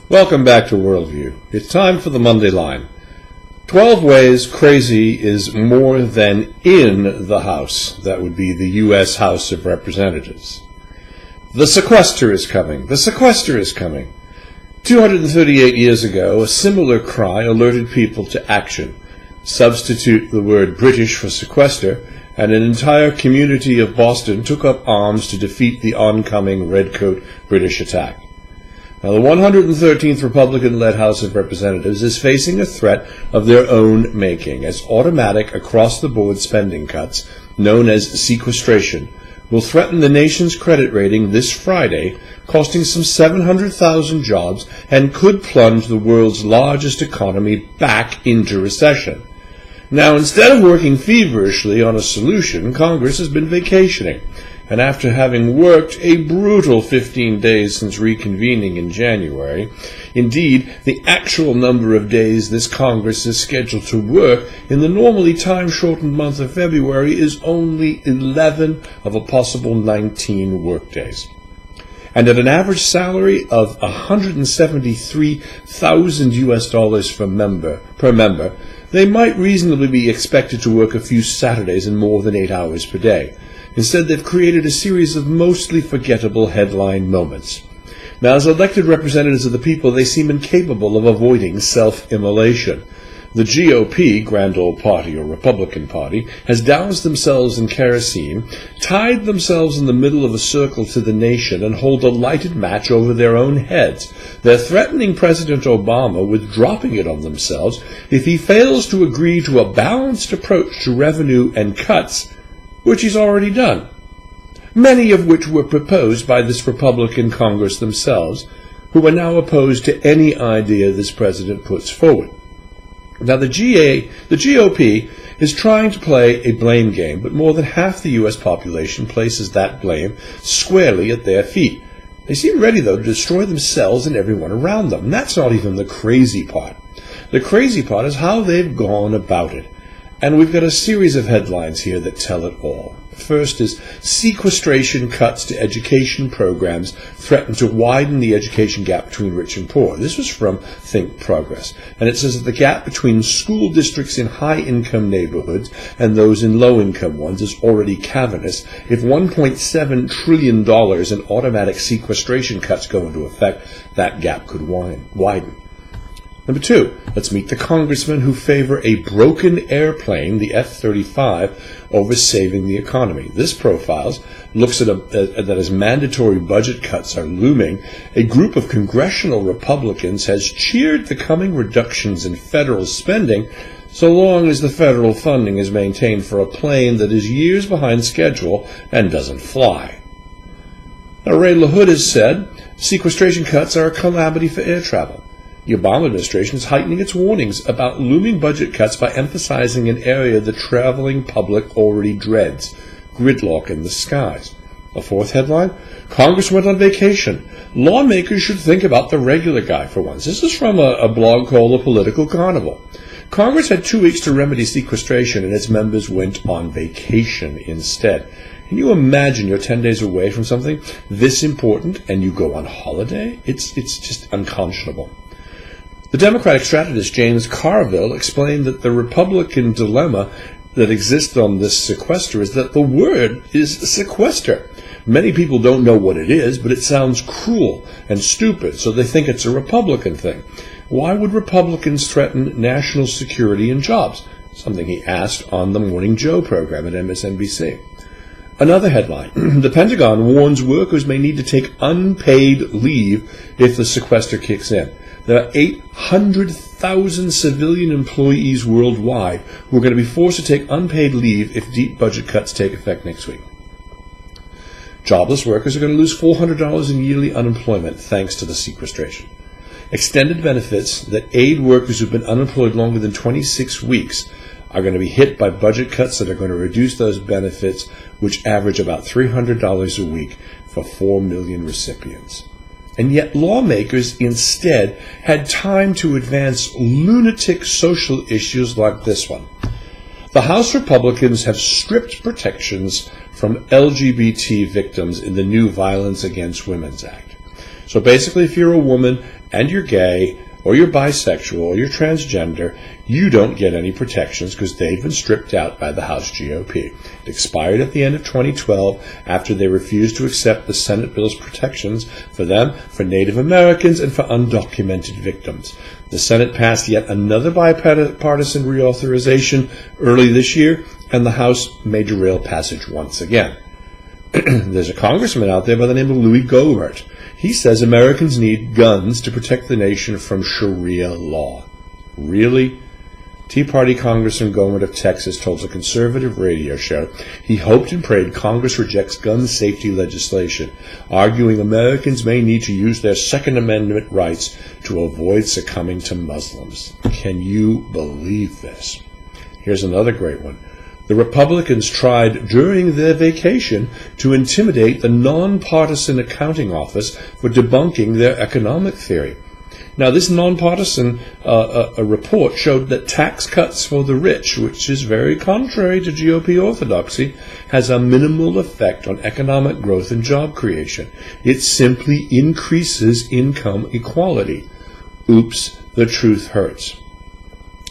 Welcome back to Worldview. It's time for the Monday line. 12 ways crazy is more than in the House. That would be the U.S. House of Representatives. The sequester is coming. The sequester is coming. 238 years ago, a similar cry alerted people to action. Substitute the word British for sequester, and an entire community of Boston took up arms to defeat the oncoming redcoat British attack. Now, the 113th Republican-led House of Representatives is facing a threat of their own making, as automatic across-the-board spending cuts, known as sequestration, will threaten the nation's credit rating this Friday, costing some 700,000 jobs, and could plunge the world's largest economy back into recession. Now, instead of working feverishly on a solution, Congress has been vacationing. And after having worked a brutal 15 days since reconvening in January, indeed, the actual number of days this Congress is scheduled to work in the normally time-shortened month of February is only 11 of a possible 19 workdays. And at an average salary of $173,000 US per member, they might reasonably be expected to work a few Saturdays and more than 8 hours per day. Instead, they've created a series of mostly forgettable headline moments. Now, as elected representatives of the people, they seem incapable of avoiding self-immolation. The GOP, Grand Old Party or Republican Party, has doused themselves in kerosene, tied themselves in the middle of a circle to the nation, and hold a lighted match over their own heads. They're threatening President Obama with dropping it on themselves if he fails to agree to a balanced approach to revenue and cuts, which he's already done, many of which were proposed by this Republican Congress themselves, who are now opposed to any idea this president puts forward. Now, the GOP is trying to play a blame game, but more than half the U.S. population places that blame squarely at their feet. They seem ready, though, to destroy themselves and everyone around them. And that's not even the crazy part. The crazy part is how they've gone about it. And we've got a series of headlines here that tell it all. First is sequestration cuts to education programs threaten to widen the education gap between rich and poor. This was from Think Progress. And it says that the gap between school districts in high-income neighborhoods and those in low-income ones is already cavernous. If $1.7 trillion in automatic sequestration cuts go into effect, that gap could widen. Number two, let's meet the congressmen who favor a broken airplane, the F-35, over saving the economy. This profiles looks at that as mandatory budget cuts are looming, a group of congressional Republicans has cheered the coming reductions in federal spending so long as the federal funding is maintained for a plane that is years behind schedule and doesn't fly. Now, Ray LaHood has said sequestration cuts are a calamity for air travel. The Obama administration is heightening its warnings about looming budget cuts by emphasizing an area the traveling public already dreads, gridlock in the skies. A fourth headline, Congress went on vacation. Lawmakers should think about the regular guy for once. This is from a blog called The Political Carnival. Congress had 2 weeks to remedy sequestration, and its members went on vacation instead. Can you imagine you're 10 days away from something this important and you go on holiday? It's just unconscionable. The Democratic strategist James Carville explained that the Republican dilemma that exists on this sequester is that the word is sequester. Many people don't know what it is, but it sounds cruel and stupid, so they think it's a Republican thing. Why would Republicans threaten national security and jobs? Something he asked on the Morning Joe program at MSNBC. Another headline, the Pentagon warns workers may need to take unpaid leave if the sequester kicks in. There are 800,000 civilian employees worldwide who are going to be forced to take unpaid leave if deep budget cuts take effect next week. Jobless workers are going to lose $400 in yearly unemployment thanks to the sequestration. Extended benefits that aid workers who've been unemployed longer than 26 weeks are going to be hit by budget cuts that are going to reduce those benefits, which average about $300 a week for 4 million recipients. And yet lawmakers instead had time to advance lunatic social issues like this one. The House Republicans have stripped protections from LGBT victims in the new Violence Against Women Act. So basically, if you're a woman and you're gay, or you're bisexual, or you're transgender, you don't get any protections because they've been stripped out by the House GOP. It expired at the end of 2012 after they refused to accept the Senate bill's protections for them, for Native Americans, and for undocumented victims. The Senate passed yet another bipartisan reauthorization early this year, and the House may derail passage once again. There's a congressman out there by the name of Louis Gohmert. He says Americans need guns to protect the nation from Sharia law. Really? Tea Party Congressman Gohmert of Texas told a conservative radio show he hoped and prayed Congress rejects gun safety legislation, arguing Americans may need to use their Second Amendment rights to avoid succumbing to Muslims. Can you believe this? Here's another great one. The Republicans tried during their vacation to intimidate the nonpartisan accounting office for debunking their economic theory. Now, this nonpartisan report showed that tax cuts for the rich, which is very contrary to GOP orthodoxy, has a minimal effect on economic growth and job creation. It simply increases income equality. Oops, the truth hurts.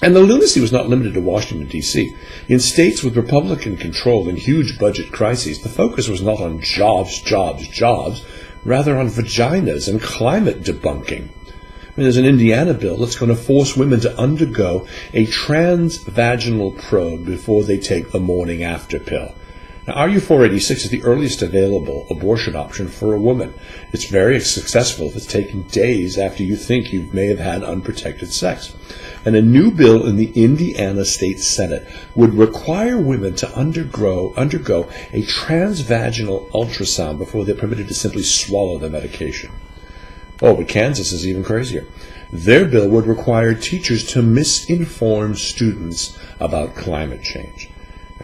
And the lunacy was not limited to Washington, D.C. In states with Republican control and huge budget crises, the focus was not on jobs, rather on vaginas and climate debunking. There's an Indiana bill that's going to force women to undergo a transvaginal probe before they take the morning after pill. Now, RU486 is the earliest available abortion option for a woman. It's very successful if it's taken days after you think you may have had unprotected sex. And a new bill in the Indiana State Senate would require women to undergo a transvaginal ultrasound before they're permitted to simply swallow the medication. Oh, but Kansas is even crazier. Their bill would require teachers to misinform students about climate change.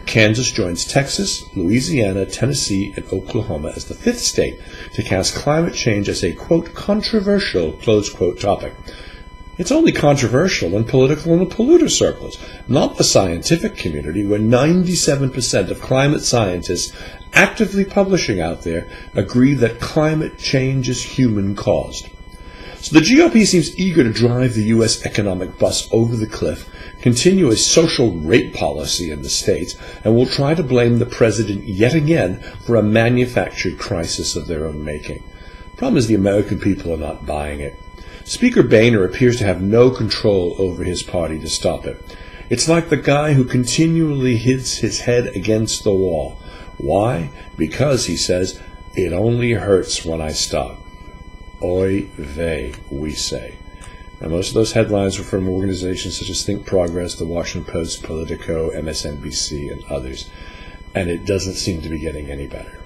Kansas joins Texas, Louisiana, Tennessee, and Oklahoma as the fifth state to cast climate change as a, quote, controversial, close quote, topic. It's only controversial in political and polluter circles, not the scientific community, where 97% of climate scientists actively publishing out there agree that climate change is human-caused. So the GOP seems eager to drive the U.S. economic bus over the cliff, continue a social rape policy in the states, and will try to blame the president yet again for a manufactured crisis of their own making. The problem is the American people are not buying it. Speaker Boehner appears to have no control over his party to stop it. It's like the guy who continually hits his head against the wall. Why? Because, he says, it only hurts when I stop. Oy vey, we say. Now, most of those headlines were from organizations such as Think Progress, The Washington Post, Politico, MSNBC, and others. And it doesn't seem to be getting any better.